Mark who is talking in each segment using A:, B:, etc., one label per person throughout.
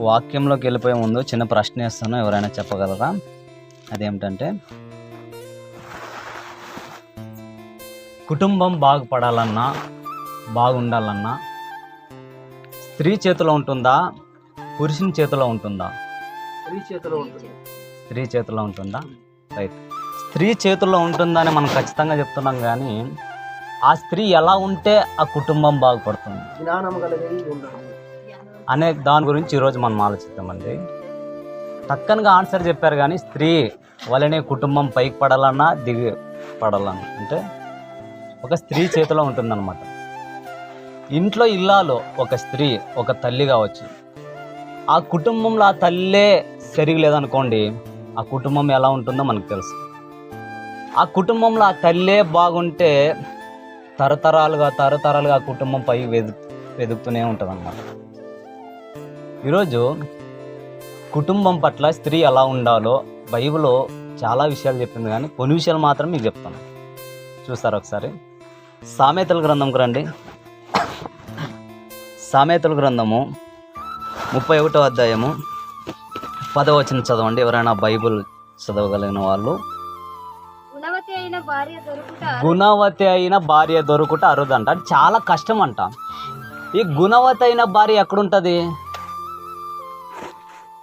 A: వాక్యంలోకి వెళ్ళిపోయే ముందు చిన్న ప్రశ్న వేస్తాను, ఎవరైనా చెప్పగలరా? అదేమిటంటే, కుటుంబం బాగుపడాలన్నా బాగుండాలన్నా స్త్రీ చేతిలో ఉంటుందా, పురుషుని చేతిలో ఉంటుందా? స్త్రీ చేతిలో ఉంటుందా? రైట్. స్త్రీ చేతుల్లో ఉంటుందని మనం ఖచ్చితంగా చెప్తున్నాం, కానీ ఆ స్త్రీ ఎలా ఉంటే ఆ కుటుంబం బాగుపడుతుంది అనే దాని గురించి ఈరోజు మనం ఆలోచిద్దామండి. టక్కనగా ఆన్సర్ చెప్పారు, కానీ స్త్రీ వల్లనే కుటుంబం పైకి పడాలన్నా దిగి పడాలన్నా అంటే ఒక స్త్రీ చేతిలో ఉంటుందన్నమాట. ఇంట్లో ఇల్లాలో ఒక స్త్రీ, ఒక తల్లి కావచ్చు. ఆ కుటుంబంలో ఆ తల్లే సరిగా లేదనుకోండి, ఆ కుటుంబం ఎలా ఉంటుందో మనకు తెలుసు. ఆ కుటుంబంలో ఆ తల్లే బాగుంటే తరతరాలుగా ఆ కుటుంబం పై వెదుకుతూనే ఉంటుంది అన్నమాట. ఈరోజు కుటుంబం పట్ల స్త్రీ ఎలా ఉండాలో బైబిల్లో చాలా విషయాలు చెప్పింది, కానీ కొన్ని విషయాలు మాత్రం మీకు చెప్తాను. చూస్తారు ఒకసారి సామెతల గ్రంథంకి రండి. సామెతల గ్రంథము 31వ అధ్యాయము 10వ వచనం చదవండి. ఎవరైనా బైబిల్ చదవగలిగిన వాళ్ళు. గుణవతి అయిన భార్య దొరుకుట అరుదంట. చాలా కష్టం అంట. ఈ గుణవతి అయిన భార్య ఎక్కడుంటుంది?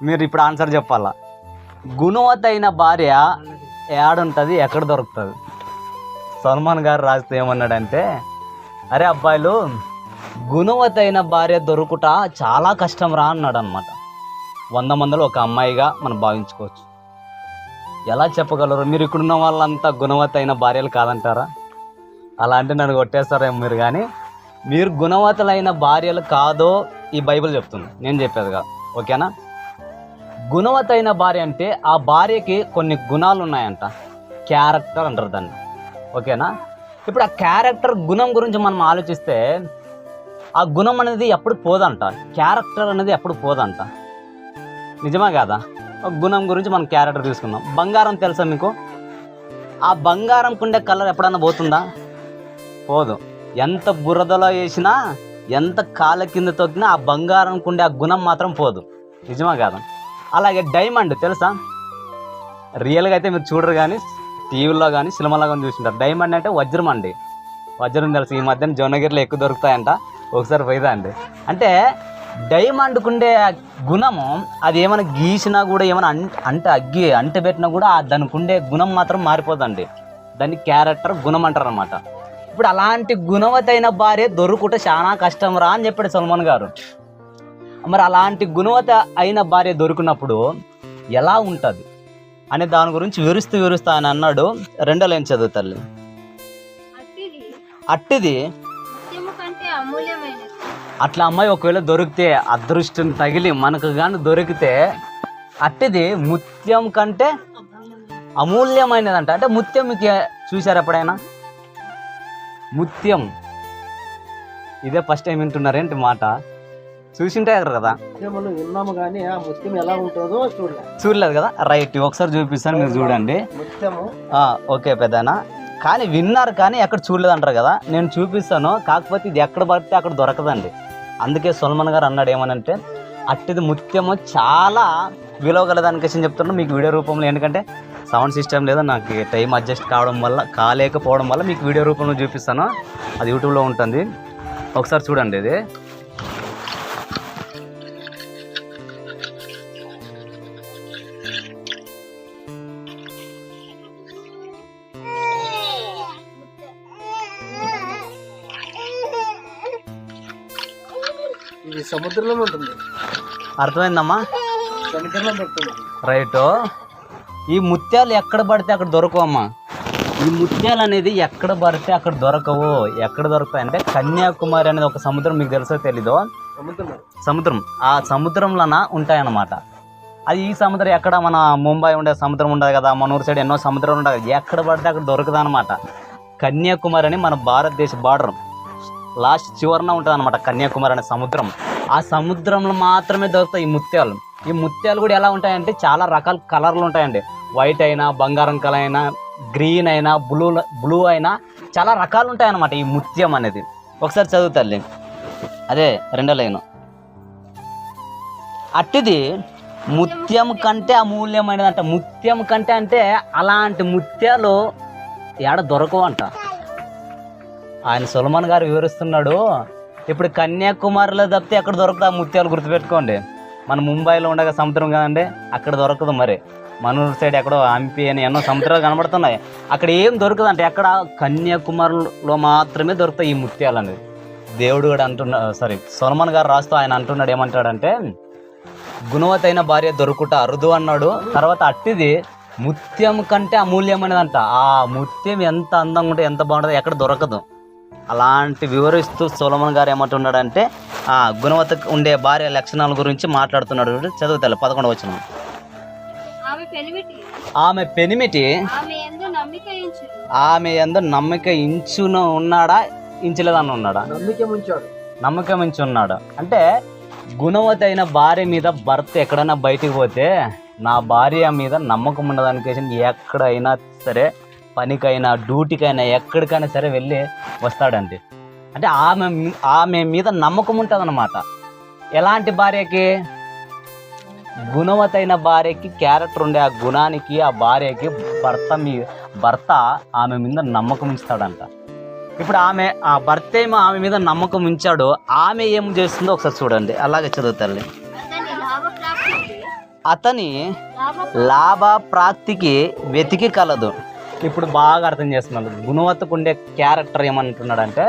A: మీరు ఇప్పుడు ఆన్సర్ చెప్పాలా. గుణవతి అయిన భార్య ఏడుంటుంది, ఎక్కడ దొరుకుతుంది? సల్మాన్ గారు రాస్తే ఏమన్నాడంటే, అరే అబ్బాయిలు, గుణవతి అయిన భార్య దొరుకుట చాలా కష్టం రా అన్నాడు అనమాట. 100 మందిలో ఒక అమ్మాయిగా మనం భావించుకోవచ్చు. ఎలా చెప్పగలరు? మీరు ఇక్కడున్న వాళ్ళంతా గుణవతి అయిన భార్యలు కాదంటారా? అలా అంటే నన్ను కొట్టేస్తారేమో మీరు, కానీ మీరు గుణవతులైన భార్యలు కాదో ఈ బైబిల్ చెప్తుంది, నేను చెప్పేది కాదు. ఓకేనా? గుణవతి అయిన భార్య అంటే ఆ భార్యకి కొన్ని గుణాలు ఉన్నాయంట. క్యారెక్టర్ అంటారు దాన్ని. ఓకేనా? ఇప్పుడు ఆ క్యారెక్టర్ గుణం గురించి మనం ఆలోచిస్తే, ఆ గుణం అనేది ఎప్పుడు పోదంట, క్యారెక్టర్ అనేది ఎప్పుడు పోదంట. నిజమా కాదా? ఒక గుణం గురించి మనం క్యారెక్టర్ తీసుకుందాం. బంగారం తెలుసా మీకు? ఆ బంగారం కుండే కలర్ ఎప్పుడన్నా పోతుందా? పోదు. ఎంత బురదలో వేసినా, ఎంత కాళ్ళ కింద తొక్కినా ఆ బంగారం కుండే ఆ గుణం మాత్రం పోదు. నిజమా కాదా? అలాగే డైమండ్ తెలుసా? రియల్గా అయితే మీరు చూడరు, కానీ టీవీలో కానీ సినిమాలో కానీ చూసింటారు. డైమండ్ అంటే వజ్రం అండి. వజ్రం తెలుసు, ఈ మధ్యన జొన్నగిరిలో ఎక్కువ దొరుకుతాయంట, ఒకసారి పోయిదా అండి. అంటే డైమండ్కు ఉండే గుణము, అది ఏమైనా గీసినా కూడా, ఏమైనా అంట పెట్టినా కూడా దానికి ఉండే గుణం మాత్రం మారిపోదండి. దాన్ని క్యారెక్టర్, గుణం అంటారు అనమాట. ఇప్పుడు అలాంటి గుణవతి అయిన భార్య దొరుకుట చాలా కష్టం రా అని చెప్పాడు సల్మాన్ గారు. మరి అలాంటి గుణవతి అయిన భార్య దొరికినప్పుడు ఎలా ఉంటుంది అనే దాని గురించి వివరిస్తూ అని అన్నాడు. 2వ లైన్ చదువు తల్లి. అట్టిది అట్లా అమ్మాయి ఒకవేళ దొరికితే, అదృష్టం తగిలి మనకు కానీ దొరికితే, అట్టిది ముత్యం కంటే అమూల్యమైనదంట. అంటే ముత్యం మీకు చూశారు ఎప్పుడైనా? ముత్యం ఇదే ఫస్ట్ టైం వింటున్నారేంటి మాట? చూసింటారు కదా,
B: విన్నాము కానీ ఆ ముత్యం ఎలా ఉంటుందో
A: చూడలేదు కదా. రైట్, ఒకసారి చూపిస్తాను, మీరు చూడండి. ఓకే పెద్దనా, కానీ విన్నారు కానీ ఎక్కడ చూడలేదు అంటారు కదా. నేను చూపిస్తాను, కాకపోతే ఇది ఎక్కడ పడితే అక్కడ దొరకదండి. అందుకే సల్మాన్ గారు అన్నాడు ఏమనంటే, అట్టిది ముత్యము చాలా విలువ గలదానికేసి చెప్తున్నాను మీకు వీడియో రూపంలో. ఎందుకంటే సౌండ్ సిస్టమ్ లేదా, నాకు టైం అడ్జస్ట్ కాలేకపోవడం వల్ల మీకు వీడియో రూపంలో చూపిస్తాను. అది యూట్యూబ్లో ఉంటుంది, ఒకసారి చూడండి. ఇది
B: సముద్రంలో ఉంటుంది.
A: అర్థమైందమ్మా?
B: సముద్రంలో ఉంటుంది.
A: రైట్. ఈ ముత్యాలు ఎక్కడ పడితే అక్కడ దొరకవమ్మా. ఈ ముత్యాలు అనేది ఎక్కడ పడితే అక్కడ దొరకవు. ఎక్కడ దొరుకుతాయి అంటే కన్యాకుమారి అనేది ఒక సముద్రం, మీకు తెలుసో తెలీదో? సముద్రం. ఆ సముద్రంలోన ఉంటాయన్నమాట. అది ఈ సముద్రం ఎక్కడ, మన ముంబై ఉండే సముద్రం ఉండదు కదా, మన ఊరు సైడ్ ఎన్నో సముద్రాలు ఉండదు, ఎక్కడ పడితే అక్కడ దొరకదు అనమాట. కన్యాకుమారి అని మన భారతదేశ బార్డర్ లాస్ట్ చివరన ఉంటుంది అనమాట కన్యాకుమారి అనే సముద్రం. ఆ సముద్రంలో మాత్రమే దొరుకుతాయి ఈ ముత్యాలు. ఈ ముత్యాలు కూడా ఎలా ఉంటాయంటే చాలా రకాల కలర్లు ఉంటాయండి. వైట్ అయినా, బంగారం కలర్ అయినా, గ్రీన్ అయినా, బ్లూ అయినా, చాలా రకాలు ఉంటాయన్నమాట ఈ ముత్యం అనేది. ఒకసారి చదువు తల్లి, అదే 2వ లైను. అట్టిది ముత్యం కంటే అమూల్యమైనదంట. ముత్యం కంటే అంటే అలాంటి ముత్యాలు ఏడ దొరకవంట. ఆయన సొలొమన్ గారు వివరిస్తున్నాడు. ఇప్పుడు కన్యాకుమారిలో తప్పితే ఎక్కడ దొరుకుతా ముత్యాలు గుర్తుపెట్టుకోండి. మన ముంబైలో ఉండగా సముద్రం కదండి, అక్కడ దొరకదు. మరి మనూరు సైడ్ ఎక్కడో హంపి అని ఎన్నో సముద్రాలు కనబడుతున్నాయి, అక్కడ ఏం దొరకదు అంటే ఎక్కడ కన్యాకుమారిలో మాత్రమే దొరుకుతాయి ఈ ముత్యాలు అనేది. దేవుడు కూడా సొలొమన్ గారు రాస్తూ ఆయన అంటున్నాడు, ఏమంటాడంటే గుణవతైన భార్య దొరుకుట అరుదు అన్నాడు. తర్వాత అట్టిది ముత్యం కంటే అమూల్యమైనదంట. ఆ ముత్యం ఎంత అందంగా ఉంటే ఎంత బాగుంటుందో ఎక్కడ దొరకదు. అలాంటి వివరిస్తూ సొలొమన్ గారు ఏమంటున్నాడంటే ఆ గుణవత ఉండే భార్య లక్షణాల గురించి మాట్లాడుతున్నాడు. చదువుతారు 11వ వచనం. ఆమె పెనిమిటి ఆమె యందు నమ్మిక ఇంచును ఉన్నాడా, ఇంచలేదని ఉన్నాడా? నమ్మకం ఇంచి ఉన్నాడు. అంటే గుణవతైన భార్య మీద భర్త ఎక్కడైనా బయటికి పోతే నా భార్య మీద నమ్మకం ఉండదనికేసి ఎక్కడైనా సరే, పనికైనా డ్యూటీకైనా ఎక్కడికైనా సరే వెళ్ళి వస్తాడండి. అంటే ఆమె మీద నమ్మకం ఉంటుంది అన్నమాట. ఎలాంటి భార్యకి? గుణవతైన భార్యకి క్యారెక్టర్ ఉండే ఆ గుణానికి ఆ భార్యకి భర్త ఆమె మీద నమ్మకం ఉంచుతాడంట. ఇప్పుడు ఆ భర్త ఏమో ఆమె మీద నమ్మకం ఉంచాడు, ఆమె ఏం చేస్తుందో ఒకసారి చూడండి. అలాగే చదువుతారు. అతని లాభ ప్రాప్తికి వెతికి కలదు. ఇప్పుడు బాగా అర్థం చేస్తున్నాడు. గుణవత్తకు ఉండే క్యారెక్టర్ ఏమంటున్నాడంటే,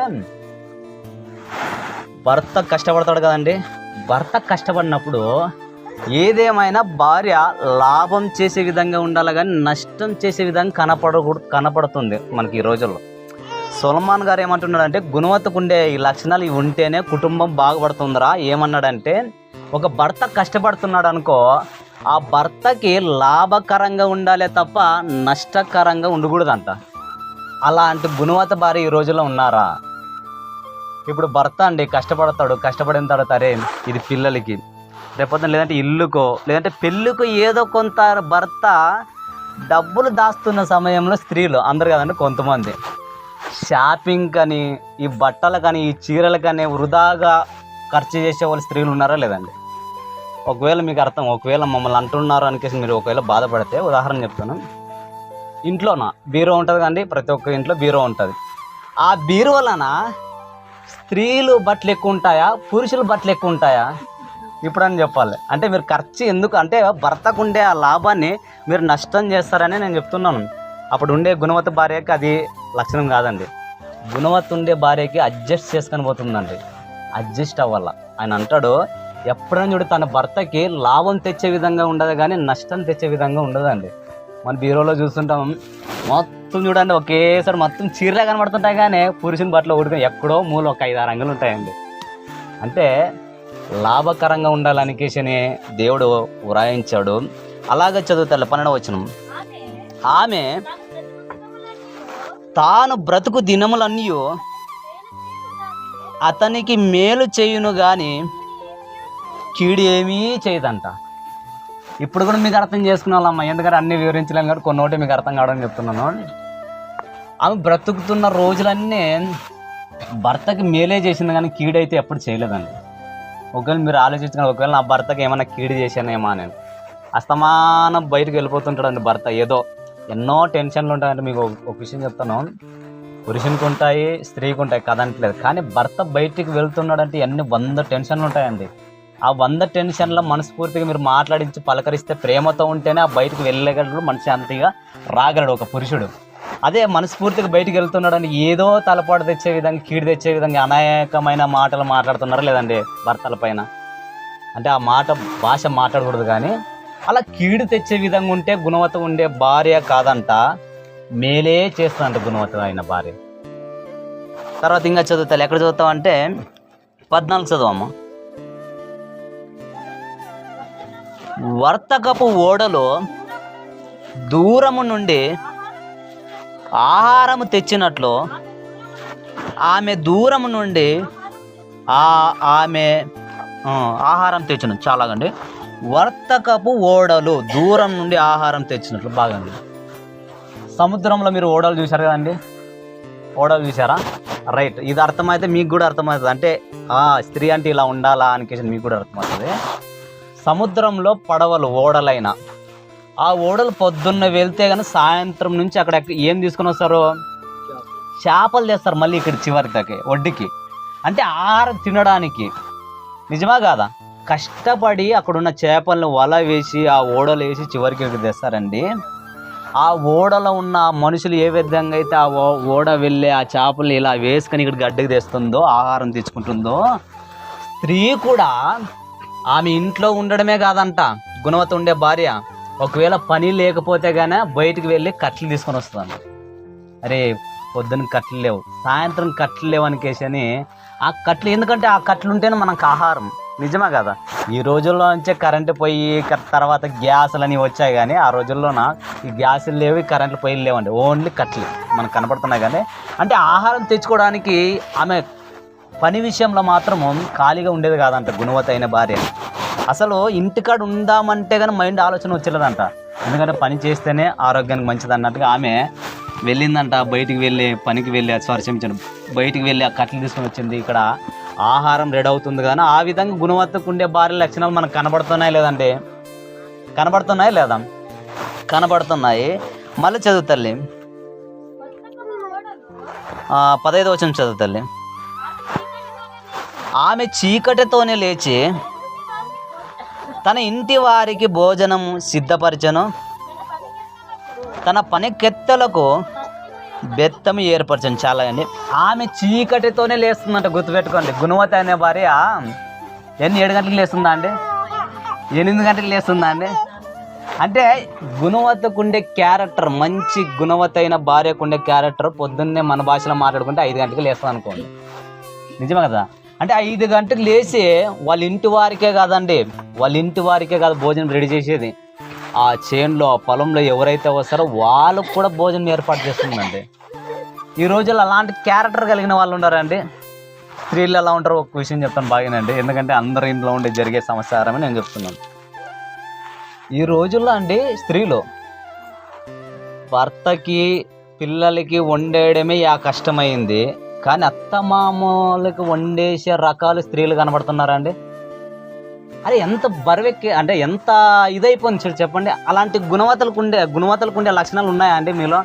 A: భర్త కష్టపడతాడు కదండి, భర్త కష్టపడినప్పుడు ఏదేమైనా భార్య లాభం చేసే విధంగా ఉండాలి కానీ నష్టం చేసే విధంగా కనపడుతుంది మనకి ఈ రోజుల్లో. సొలొమన్ గారు ఏమంటున్నాడంటే గుణవత్తకు ఉండే ఈ లక్షణాలు ఇవి ఉంటేనే కుటుంబం బాగుపడుతుందిరా. ఏమన్నాడంటే ఒక భర్త కష్టపడుతున్నాడు అనుకో, ఆ భర్తకి లాభకరంగా ఉండాలే తప్ప నష్టకరంగా ఉండకూడదంట. అలాంటి గుణవత భార్య ఈ రోజుల్లో ఉన్నారా? ఇప్పుడు భర్త అండి కష్టపడతాడు, కష్టపడిన తర్వాత అరే ఇది పిల్లలకి రేపొద్దున లేదంటే ఇల్లుకో లేదంటే పెళ్ళికో ఏదో కొంత భర్త డబ్బులు దాస్తున్న సమయంలో స్త్రీలు అందరు కదండి, కొంతమంది షాపింగ్ కానీ ఈ బట్టలు కానీ ఈ చీరలు కానీ వృధాగా ఖర్చు చేసే వాళ్ళు స్త్రీలు ఉన్నారా లేదండి? ఒకవేళ మమ్మల్ని అంటున్నారు అనికేసి మీరు ఒకవేళ బాధపడితే ఉదాహరణ చెప్తాను. ఇంట్లోన బీరో ఉంటుంది కండి, ప్రతి ఒక్క ఇంట్లో బీరో ఉంటుంది. ఆ బీరో వలన స్త్రీలు బట్టలు ఎక్కువ ఉంటాయా, పురుషుల బట్టలు ఎక్కువ ఉంటాయా? ఇప్పుడని చెప్పాలి. అంటే మీరు ఖర్చు ఎందుకు అంటే భర్తకు ఉండే ఆ లాభాన్ని మీరు నష్టం చేస్తారని నేను చెప్తున్నాను. అప్పుడు ఉండే గుణవత భార్యకి అది లక్షణం కాదండి. గుణవత ఉండే భార్యకి అడ్జస్ట్ చేసుకొని పోతుందండి, అడ్జస్ట్ అవ్వాల. ఆయన అంటాడు ఎప్పుడైనా చూడు తన భర్తకి లాభం తెచ్చే విధంగా ఉండదు కానీ నష్టం తెచ్చే విధంగా ఉండదండి. మన బీరోలో చూస్తుంటాం మొత్తం చూడండి ఒకేసారి మొత్తం చీరలే కనబడుతుంటాయి కానీ పురుషుని బట్టలు ఉడికి ఎక్కడో మూల ఒక 5-6 అంగులు ఉంటాయండి. అంటే లాభకరంగా ఉండాలనికేసని దేవుడు వ్రాయించాడు. అలాగే చదువుతాడు 12వ వచనం. ఆమె తాను బ్రతుకు దినములన్నీ అతనికి మేలు చేయును కానీ కీడు ఏమీ చేయదంట. ఇప్పుడు కూడా మీకు అర్థం చేసుకునే వాళ్ళమ్మ, ఎందుకంటే అన్నీ వివరించలేను కాబట్టి కొన్నోటి మీకు అర్థం కావడం చెప్తున్నాను. ఆమె బ్రతుకుతున్న రోజులన్నీ భర్తకి మేలే చేసింది కానీ కీడైతే ఎప్పుడు చేయలేదండి. ఒకవేళ మీరు ఆలోచించుకుని ఒకవేళ నా భర్తకి ఏమైనా కీడు చేశానేమో అని అస్తమానం బయటకు వెళ్ళిపోతుంటాడండి భర్త. ఏదో ఎన్నో టెన్షన్లు ఉంటాయంటే మీకు ఒక విషయం చెప్తాను, పురుషునికి ఉంటాయి స్త్రీకి ఉంటాయి కదంటలేదు, కానీ భర్త బయటికి వెళ్తున్నాడంటే ఎన్ని 100 టెన్షన్లు ఉంటాయండి. ఆ 100 టెన్షన్లో మనస్ఫూర్తిగా మీరు మాట్లాడించి పలకరిస్తే ప్రేమతో ఉంటేనే ఆ బయటకు వెళ్ళగలడు, మనశాంతిగా రాగలడు ఒక పురుషుడు. అదే మనస్ఫూర్తిగా బయటికి వెళ్తున్నాడని ఏదో తలపాటు తెచ్చే విధంగా కీడు తెచ్చే విధంగా అనేకమైన మాటలు మాట్లాడుతున్నారా లేదండి భర్తల పైన. అంటే ఆ భాష మాట్లాడకూడదు కానీ అలా కీడు తెచ్చే విధంగా ఉంటే గుణవత ఉండే భార్య కాదంట, మేలే చేస్తుందంట గుణవత అయిన భార్య. తర్వాత ఇంకా చదువుతాను. ఎక్కడ చదువుతావు అంటే 14 చదువమ్మ. వర్తకపు ఓడలో దూరము నుండి ఆహారము తెచ్చినట్లు ఆమె దూరము నుండి ఆమె ఆహారం తెచ్చిన చాలాగండి. వర్తకపు ఓడలు దూరం నుండి ఆహారం తెచ్చినట్లు బాగండి. సముద్రంలో మీరు ఓడలు చూశారు కదండి, ఓడలు చూసారా? రైట్, ఇది అర్థమైతే మీకు కూడా అర్థమవుతుంది. అంటే స్త్రీ అంటే ఇలా ఉండాలా అనికేసి మీకు కూడా అర్థమవుతుంది. సముద్రంలో పడవలు ఓడలైన ఆ ఓడలు పొద్దున్న వెళ్తే కానీ సాయంత్రం నుంచి అక్కడ ఏం తీసుకొని వస్తారు? చేపలు తెస్తారు మళ్ళీ ఇక్కడ చివరికి ఒడ్డుకి, అంటే ఆహారం తినడానికి. నిజమా కాదా? కష్టపడి అక్కడున్న చేపలను వల వేసి ఆ ఓడలు వేసి చివరికి ఇక్కడ తెస్తారండి. ఆ ఓడలో ఉన్న మనుషులు ఏ విధంగా అయితే ఆ ఓడ వెళ్ళి ఆ చేపలు ఇలా వేసుకొని ఇక్కడ గడ్డకి తెస్తుందో, ఆహారం తెచ్చుకుంటుందో, స్త్రీ కూడా ఆమె ఇంట్లో ఉండడమే కాదంట, గుణవత ఉండే భార్య ఒకవేళ పని లేకపోతే కానీ బయటికి వెళ్ళి కట్టెలు తీసుకొని వస్తుంది. అరే పొద్దున్న కట్టెలు లేవు, సాయంత్రం కట్టెలు లేవు అనికేసని ఆ కట్టెలు, ఎందుకంటే ఆ కట్టెలు ఉంటేనే మనకు ఆహారం. నిజమా కదా? ఈ రోజుల్లో నుంచే కరెంటు పొయ్యి తర్వాత గ్యాసులు అని వచ్చాయి, కానీ ఆ రోజుల్లోన ఈ గ్యాసులు లేవు, కరెంట్లు పొయ్యిలు లేవండి, ఓన్లీ కట్టెలు మనకు కనపడుతున్నాయి. కానీ అంటే ఆహారం తెచ్చుకోవడానికి ఆమె పని విషయంలో మాత్రము ఖాళీగా ఉండేది కాదంట గుణవత అయిన భార్య. అసలు ఇంటికాడ ఉందామంటే కానీ మైండ్ ఆలోచన వచ్చేలేదంట, ఎందుకంటే పని చేస్తేనే ఆరోగ్యానికి మంచిది అన్నట్టుగా ఆమె వెళ్ళిందంట. బయటికి వెళ్ళి పనికి వెళ్ళి స్వర్శించడం, బయటికి వెళ్ళి ఆ కట్టెలు తీసుకొని వచ్చింది. ఇక్కడ ఆహారం రెడీ అవుతుంది, కానీ ఆ విధంగా గుణవత్తకు ఉండే భార్య లక్షణాలు మనకు కనబడుతున్నాయి లేదండి? కనబడుతున్నాయి లేదా? కనబడుతున్నాయి. మళ్ళీ చదువుతల్లి 15వ వచనం చదువుతల్లి. ఆమె చీకటితోనే లేచి తన ఇంటి వారికి భోజనం సిద్ధపరచను, తన పనికెత్తలకు బెత్తము ఏర్పరచను. చాలా అండి, ఆమె చీకటితోనే లేస్తుందంట. గుర్తుపెట్టుకోండి, గుణవత అనే భార్య 7 గంటలకు లేస్తుందా అండి? 8 గంటలకు లేస్తుందా అండి? అంటే గుణవతకు ఉండే క్యారెక్టర్, మంచి గుణవత అయిన భార్యకు ఉండే క్యారెక్టర్ పొద్దున్నే మన భాషలో మాట్లాడుకుంటే 5 గంటలకు లేస్తుంది అనుకోండి. నిజమే కదా? అంటే 5 గంటలకు లేచి వాళ్ళ ఇంటి వారికే కాదండి, వాళ్ళ ఇంటి వారికే కాదు భోజనం రెడీ చేసేది, ఆ చేనులో ఆ పొలంలో ఎవరైతే వస్తారో వాళ్ళకు కూడా భోజనం ఏర్పాటు చేస్తుందండి. ఈ రోజుల్లో అలాంటి క్యారెక్టర్ కలిగిన వాళ్ళు ఉన్నారండి. స్త్రీలు ఎలా ఉంటారో ఒక విషయం చెప్తాను బాగానండి, ఎందుకంటే అందరి ఇంట్లో ఉండే జరిగే సమస్యారని నేను చెప్తున్నాను. ఈ రోజుల్లో అండి స్త్రీలు భర్తకి పిల్లలకి వండేయడమే కష్టమైంది, కానీ అత్తమామలకి వండేసే రకాలు స్త్రీలు కనబడుతున్నారండి. అరే ఎంత బరువెక్కి, అంటే ఎంత ఇదైపోయింది చూడు చెప్పండి. అలాంటి గుణవతలకు ఉండే లక్షణాలు ఉన్నాయా అండి మీలో?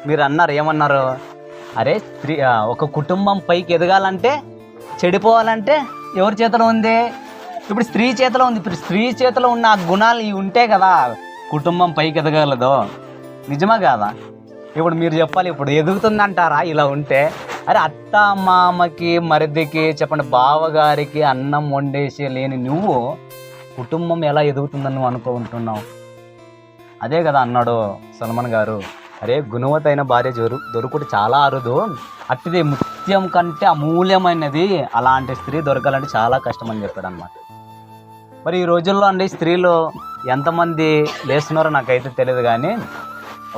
A: మీరు అన్నారు, ఏమన్నారు? అరే స్త్రీ, ఒక కుటుంబం పైకి ఎదగాలంటే, చెడిపోవాలంటే ఎవరి చేతిలో ఉంది? ఇప్పుడు స్త్రీ చేతిలో ఉంది. ఇప్పుడు స్త్రీ చేతిలో ఉన్న ఆ గుణాలు ఇవి ఉంటే కదా కుటుంబం పైకి ఎదగలదు. నిజమా కాదా? ఇప్పుడు మీరు చెప్పాలి, ఇప్పుడు ఎదుగుతుందంటారా ఇలా ఉంటే? అరే అత్త మామకి మరిదికి చెప్పండి, బావగారికి అన్నం వండేసి లేని నువ్వు కుటుంబం ఎలా ఎదుగుతుందని నువ్వు అనుకుంటున్నావు? అదే కదా అన్నాడు సల్మాన్ గారు. అరే గుణవత అయిన భార్య దొరుకుడు చాలా అరుదు, అట్టిది ముత్యం కంటే అమూల్యమైనది, అలాంటి స్త్రీ దొరకాలంటే చాలా కష్టం అని చెప్పాడు అనమాట. మరి ఈ రోజుల్లో అండి స్త్రీలు ఎంతమంది లేస్తున్నారో నాకైతే తెలియదు, కానీ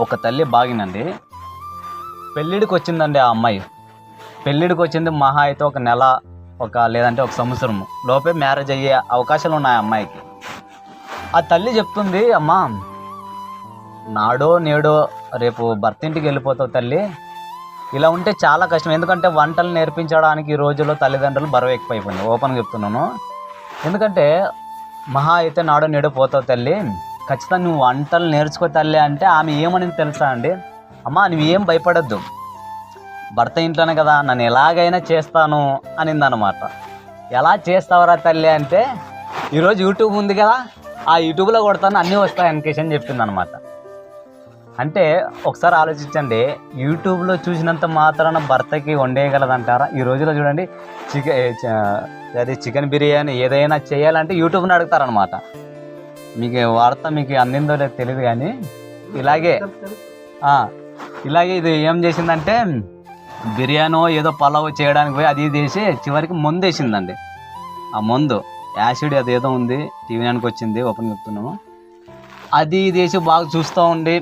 A: ఒక తల్లి బాగినండి పెళ్ళిడికి వచ్చిందండి. ఆ అమ్మాయి పెళ్ళిడికి వచ్చింది మహా అయితే ఒక నెల, లేదంటే ఒక సంవత్సరం లోపే మ్యారేజ్ అయ్యే అవకాశాలు ఉన్నాయి ఆ అమ్మాయికి. ఆ తల్లి చెప్తుంది, అమ్మా నాడో నేడో రేపు భర్త ఇంటికి వెళ్ళిపోతావు తల్లి, ఇలా ఉంటే చాలా కష్టం, ఎందుకంటే వంటలు నేర్పించడానికి ఈ రోజుల్లో తల్లిదండ్రులు బరువు ఎక్కువైపోయింది. ఓపెన్గా చెప్తున్నాను, ఎందుకంటే మహా అయితే నాడో నేడో పోతావు తల్లి, ఖచ్చితంగా నువ్వు వంటలు నేర్చుకో తల్లి అంటే ఆమె ఏమని తెలుసా అండి? అమ్మా నువ్వు ఏం భయపడద్దు, భర్త ఇంట్లోనే కదా, నన్ను ఎలాగైనా చేస్తాను అనిందనమాట. ఎలా చేస్తావరా తల్లి అంటే, ఈరోజు యూట్యూబ్ ఉంది కదా, ఆ యూట్యూబ్లో కొడతాను అన్నీ వస్తాయి అనికేసి అని చెప్తుంది అనమాట. అంటే ఒకసారి ఆలోచించండి, యూట్యూబ్లో చూసినంత మాత్రాన భర్తకి వండేయగలదంటారా? ఈ రోజులో చూడండి, చికెన్ బిర్యానీ ఏదైనా చేయాలంటే యూట్యూబ్ని అడుగుతారనమాట. మీకు వార్త మీకు అందిందో లేదో తెలియదు, కానీ ఇలాగే ఇది ఏం చేసిందంటే బిర్యానో ఏదో పలావ్ చేయడానికి పోయి అది చేసి చివరికి మందు వేసిందండి. ఆ మందు యాసిడ్ అది ఏదో ఉంది, టీవీ నైన్కి వచ్చింది, ఓపెన్ చెప్తున్నాము. అది వేసి బాగా చూస్తూ ఉంది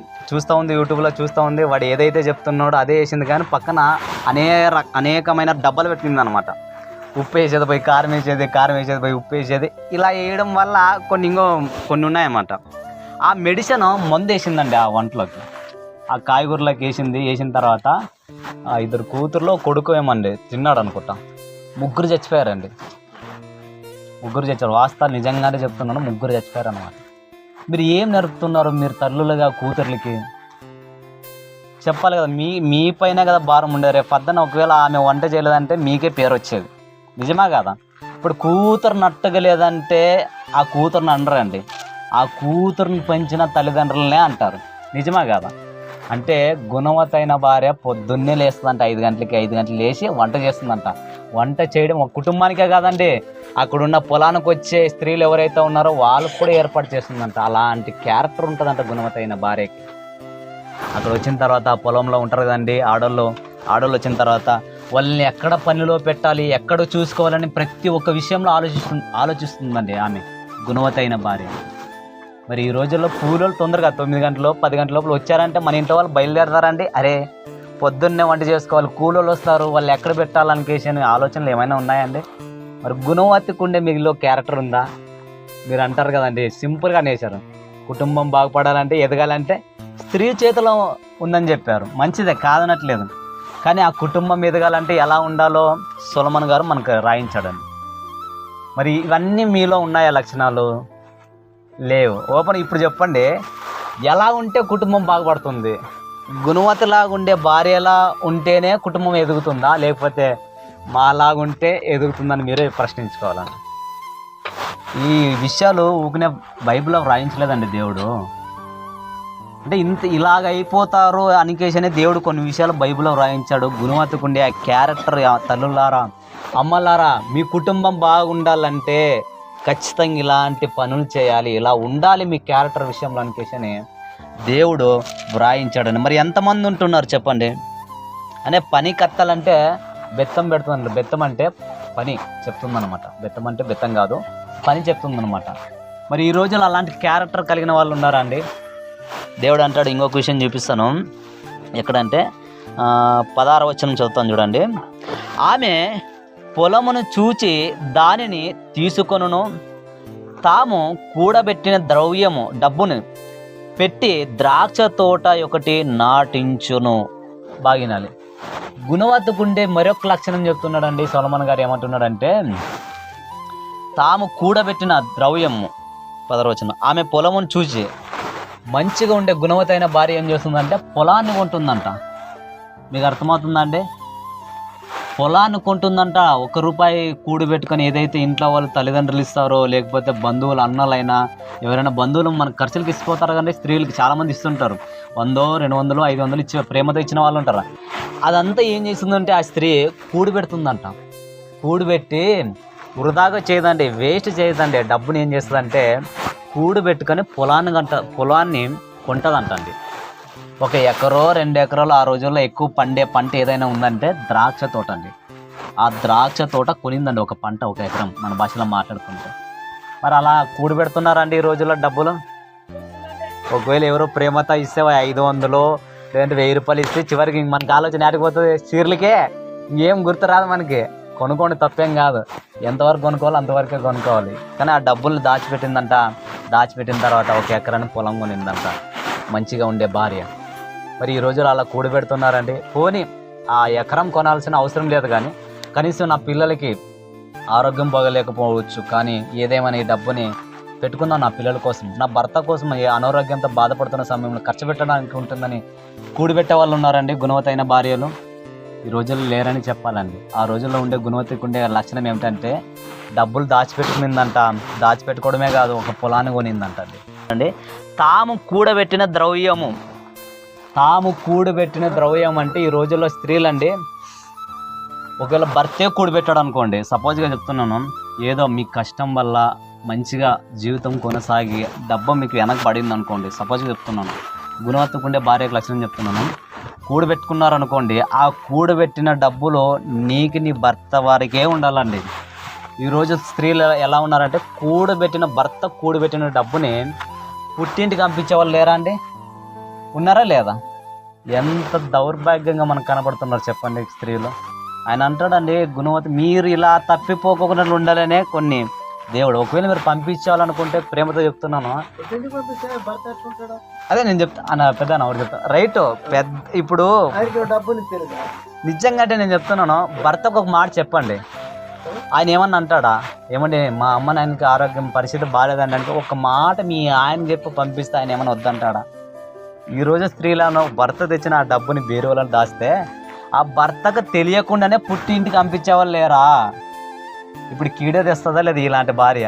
A: యూట్యూబ్లో చూస్తూ ఉంది. వాడు ఏదైతే చెప్తున్నాడో అదే వేసింది, కానీ పక్కన అనేకమైన డబ్బాలు పెట్టింది అనమాట. ఉప్పు వేసేది పోయి కారం వేసేది, కారం వేసేది పోయి ఉప్పు వేసేది, ఇలా వేయడం వల్ల కొన్ని ఉన్నాయన్నమాట. ఆ మెడిసిన్ మందు వేసిందండి ఆ వంటలోకి, ఆ కాయగూరలోకి వేసిన తర్వాత 2 కూతుర్లో కొడుకు ఏమండి తిన్నాడు అనుకుంటా, 3 చచ్చిపోయారండి. ముగ్గురు చచ్చారు. వాస్తవాలు నిజంగానే చెప్తున్నాను, ముగ్గురు చచ్చిపోయారు అన్నమాట. మీరు ఏం నేర్పుతున్నారు మీరు తల్లులుగా కూతుర్లకి? చెప్పాలి కదా, మీ పైన కదా భారం ఉండేది. రేపు పద్దన ఒకవేళ ఆమె వంట చేయలేదంటే మీకే పేరు వచ్చేది. నిజమా కదా? ఇప్పుడు కూతురు నట్టగలేదంటే ఆ కూతురుని అనరండి, ఆ కూతురుని పెంచిన తల్లిదండ్రులనే అంటారు. నిజమా కదా? అంటే గుణవతైన భార్య పొద్దున్నే లేస్తుందంట, 5 గంటలకి. 5 గంటలు లేచి వంట చేస్తుందంట. వంట చేయడం ఒక కుటుంబానికే కాదండి, అక్కడున్న పొలానికి వచ్చే స్త్రీలు ఎవరైతే ఉన్నారో వాళ్ళకు కూడా ఏర్పాటు చేస్తుందంట. అలాంటి క్యారెక్టర్ ఉంటుందంట గుణవతైన భార్యకి. అక్కడ వచ్చిన తర్వాత పొలంలో ఉంటారు కదండి ఆడోళ్ళు వచ్చిన తర్వాత వాళ్ళని ఎక్కడ పనిలో పెట్టాలి, ఎక్కడ చూసుకోవాలని ప్రతి ఒక్క విషయంలో ఆలోచిస్తుందండి ఆమె గుణవతైన భార్య. మరి ఈ రోజుల్లో కూలోళ్ళు తొందరగా 9 గంటలు 10 గంటల లోపల వచ్చారంటే మన ఇంట్లో వాళ్ళు బయలుదేరతారండి. అరే పొద్దున్నే వంట చేసుకోవాలి, కూలోళ్ళు వస్తారు, వాళ్ళు ఎక్కడ పెట్టాలనికేసి ఆలోచనలు ఏమైనా ఉన్నాయండి? మరి గుణవతికి ఉండే మీలో క్యారెక్టర్ ఉందా? మీరు అంటారు కదండి సింపుల్గా నేసారు, కుటుంబం బాగుపడాలంటే ఎదగాలంటే స్త్రీ చేతిలో ఉందని చెప్పారు. మంచిదే, కాదనట్లేదు. కానీ ఆ కుటుంబం ఎదగాలంటే ఎలా ఉండాలో సొలొమన్ గారు మనకు రాయించాడండి. మరి ఇవన్నీ మీలో ఉన్నాయా లక్షణాలు? లేవు. ఓపెన్ ఇప్పుడు చెప్పండి, ఎలా ఉంటే కుటుంబం బాగుపడుతుంది? గుణవతిలాగా ఉండే భార్యలా ఉంటేనే కుటుంబం ఎదుగుతుందా, లేకపోతే మాలాగుంటే ఎదుగుతుందని మీరే ప్రశ్నించుకోవాలండి. ఈ విషయాలు ఊకినే బైబిల్లో వ్రాయించలేదండి దేవుడు. అంటే ఇలాగ అయిపోతారు అనికేసనే దేవుడు కొన్ని విషయాలు బైబిల్లో వ్రాయించాడు. గుణవతికి ఉండే ఆ క్యారెక్టర్, తల్లులారా అమ్మలారా, మీ కుటుంబం బాగుండాలంటే ఖచ్చితంగా ఇలాంటి పనులు చేయాలి, ఇలా ఉండాలి మీ క్యారెక్టర్ విషయంలో అనికేసని దేవుడు వ్రాయించాడని. మరి ఎంతమంది ఉంటున్నారు చెప్పండి? అనే పని కత్తాలంటే బెత్తం పెడుతుంది. బెత్తం అంటే పని చెప్తుందనమాట. బెత్తం అంటే బెత్తం కాదు, పని చెప్తుందనమాట. మరి ఈ రోజుల్లో అలాంటి క్యారెక్టర్ కలిగిన వాళ్ళు ఉన్నారా అండి? దేవుడు అంటాడు, ఇంకొక విషయం చూపిస్తాను. ఎక్కడంటే 16వ వచనం చదువుతాను చూడండి. ఆమె పొలమును చూచి దానిని తీసుకొనును, తాము కూడబెట్టిన డబ్బును పెట్టి ద్రాక్ష తోట ఒకటి నాటించును. బాగినాలి. గుణవతికుండే మరొక లక్షణం చెప్తున్నాడండి సొలొమన్ గారు. ఏమంటున్నాడంటే, తాము కూడబెట్టిన ద్రవ్యము, 10వ వచనం, ఆమె పొలమును చూసి. మంచిగా ఉండే గుణవతైన భార్య ఏం చేస్తుందంటే పొలాన్ని కొంటుందంట. మీకు అర్థమవుతుందండి? పొలాన్ని కొంటుందంట. 1 రూపాయి కూడి పెట్టుకొని ఏదైతే ఇంట్లో వాళ్ళు తల్లిదండ్రులు ఇస్తారో, లేకపోతే బంధువులు అన్నలైనా ఎవరైనా బంధువులు మనకు ఖర్చులకు ఇచ్చిపోతారు కానీ స్త్రీలకు చాలామంది ఇస్తుంటారు. 100, 200, 500 ఇచ్చి ప్రేమతో ఇచ్చిన వాళ్ళు ఉంటారు. అదంతా ఏం చేస్తుందంటే ఆ స్త్రీ కూడి పెడుతుందంట. కూడిపెట్టి వృధాగా చేయదండి, వేస్ట్ చేయదండి. డబ్బుని ఏం చేస్తుందంటే కూడి పెట్టుకొని పొలాన్ని కొంటదంటండి. 1 ఎకరో 2 ఎకరాలు, ఆ రోజుల్లో ఎక్కువ పండే పంట ఏదైనా ఉందంటే ద్రాక్ష తోట అండి. ఆ ద్రాక్ష తోట కొనిందండి, ఒక పంట, 1 ఎకరం, మన భాషలో మాట్లాడుకుంటే. మరి అలా కూడి పెడుతున్నారండి ఈ రోజుల్లో డబ్బులు. ఒకవేళ ఎవరో ప్రేమతో ఇస్తే 500 లేదంటే 1000 రూపాయలు ఇస్తే చివరికి మనకి ఆలోచన ఆడిపోతుంది, చీరలకే ఇంకేం గుర్తురాదు మనకి. కొనుక్కోండి, తప్పేం కాదు, ఎంతవరకు కొనుక్కోవాలి అంతవరకే కొనుక్కోవాలి. కానీ ఆ డబ్బులు దాచిపెట్టిందంట. దాచిపెట్టిన తర్వాత 1 ఎకరాన్ని పొలం కొనిందంట మంచిగా ఉండే భార్య. మరి ఈ రోజులు అలా కూడిపెడుతున్నారండి. పోనీ ఆ ఎకరం కొనాల్సిన అవసరం లేదు, కానీ కనీసం నా పిల్లలకి ఆరోగ్యం బాగలేకపోవచ్చు, కానీ ఏదేమైనా ఈ డబ్బుని పెట్టుకుందాం నా పిల్లల కోసం, నా భర్త కోసం, ఏ అనారోగ్యంతో బాధపడుతున్న సమయంలో ఖర్చు పెట్టడానికి ఉంటుందని కూడిపెట్టే వాళ్ళు ఉన్నారండి గుణవతైన భార్యలు. ఈ రోజుల్లో లేరని చెప్పాలండి. ఆ రోజుల్లో ఉండే గుణవతికి ఉండే లక్షణం ఏమిటంటే డబ్బులు దాచిపెట్టుకునిందంట. దాచిపెట్టుకోవడమే కాదు, 1 పొలాన్ని కొనిందంట అండి. తాము కూడబెట్టిన ద్రవ్యం అంటే ఈ రోజుల్లో స్త్రీలండి, ఒకవేళ భర్తే కూడిపెట్టాడు అనుకోండి, సపోజ్గా చెప్తున్నాను, ఏదో మీ కష్టం వల్ల మంచిగా జీవితం కొనసాగి డబ్బు మీకు వెనక పడింది అనుకోండి, సపోజ్గా చెప్తున్నాను, గుణవతికి ఉండే భార్యకు లక్షణం చెప్తున్నాను. కూడబెట్టుకున్నారు అనుకోండి, ఆ కూడబెట్టిన డబ్బులో నీకు నీ భర్త వారికే ఉండాలండి. ఈరోజు స్త్రీలు ఎలా ఉన్నారంటే కూడబెట్టిన డబ్బుని పుట్టింటికి పంపించే వాళ్ళు లేరా అండి? ఉన్నారా లేదా? ఎంత దౌర్భాగ్యంగా మనకు కనబడుతున్నారు చెప్పండి స్త్రీలు. ఆయన అంటాడండి, గుణవతి మీరు ఇలా తప్పిపోకుండా ఉండాలనే కొన్ని దేవుడు. ఒకవేళ మీరు పంపించాలనుకుంటే ప్రేమతో చెప్తున్నాను, అదే నేను చెప్తా పెద్ద ఒకటి చెప్తా రైట్. ఇప్పుడు నిజంగా అంటే నేను చెప్తున్నాను, భర్తకు ఒక మాట చెప్పండి, ఆయన ఏమన్నా అంటాడా? ఏమంటే మా అమ్మ నాయనకి ఆరోగ్యం పరిస్థితి బాగాలేదండి అంటే ఒక మాట మీ ఆయన చెప్పి పంపిస్తే ఆయన ఏమన్నా వద్దంటాడా? ఈరోజు స్త్రీలను భర్త తెచ్చిన ఆ డబ్బుని బీరువాలను దాస్తే ఆ భర్తకు తెలియకుండానే పుట్టి ఇంటికి పంపించేవాళ్ళు లేరా? ఇప్పుడు కీడే తెస్తుందా లేదా ఇలాంటి భార్య?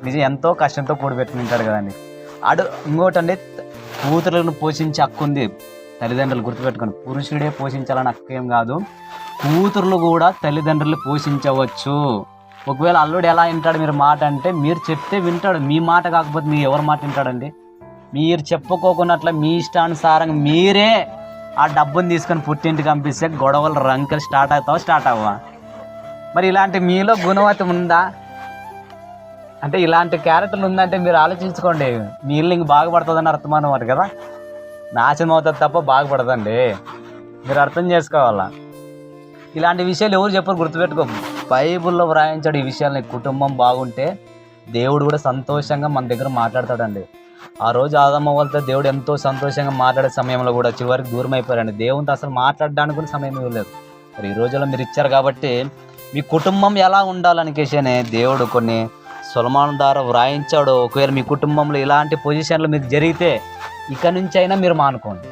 A: నిజం ఎంతో కష్టంతో కూడబెట్టుకుని ఉంటాడు కదండి. ఇంకోటండి, కూతురులను పోషించే హక్కు ఉంది తల్లిదండ్రులు, గుర్తుపెట్టుకోండి. పురుషుడే పోషించాలని హక్కు ఏం కాదు, కూతురులు కూడా తల్లిదండ్రులు పోషించవచ్చు. ఒకవేళ అల్లుడు ఎలా వింటాడు మీరు మాట అంటే, మీరు చెప్తే వింటాడు, మీ మాట కాకపోతే మీరు ఎవరి మాట వింటాడండి? మీరు చెప్పుకోకున్నట్ల మీ ఇష్టానుసారంగా మీరే ఆ డబ్బుని తీసుకొని పుట్టింటికి పంపిస్తే గొడవలు రంకెలు స్టార్ట్ అవ్వవా? మరి ఇలాంటి మీలో గుణవతి ఉందా అంటే, ఇలాంటి క్యారెక్టర్లు ఉందంటే మీరు ఆలోచించుకోండి. మీ ఇల్లు ఇంక బాగుపడుతుందని అర్థం అన్నమాట కదా. నాశనం అవుతుంది తప్ప బాగుపడదండి, మీరు అర్థం చేసుకోవాలా. ఇలాంటి విషయాలు ఎవరు చెప్పరు, గుర్తుపెట్టుకో. బైబిల్లో వ్రాయించాడు ఈ విషయాలని. కుటుంబం బాగుంటే దేవుడు కూడా సంతోషంగా మన దగ్గర మాట్లాడతాడండి. ఆ రోజు ఆదమ్మ వాళ్ళతో దేవుడు ఎంతో సంతోషంగా మాట్లాడే సమయంలో కూడా చివరికి దూరం అయిపోయారండి. దేవునితో అసలు మాట్లాడడానికి కూడా సమయం ఇవ్వలేదు. మరి ఈ రోజుల్లో మీరు ఇచ్చారు కాబట్టి మీ కుటుంబం ఎలా ఉండాలనికేసనే దేవుడు కొన్ని సొలొమోను ద్వారా వ్రాయించాడు. ఒకవేళ మీ కుటుంబంలో ఇలాంటి పొజిషన్లు మీకు జరిగితే ఇక నుంచి అయినా మీరు మానుకోండి.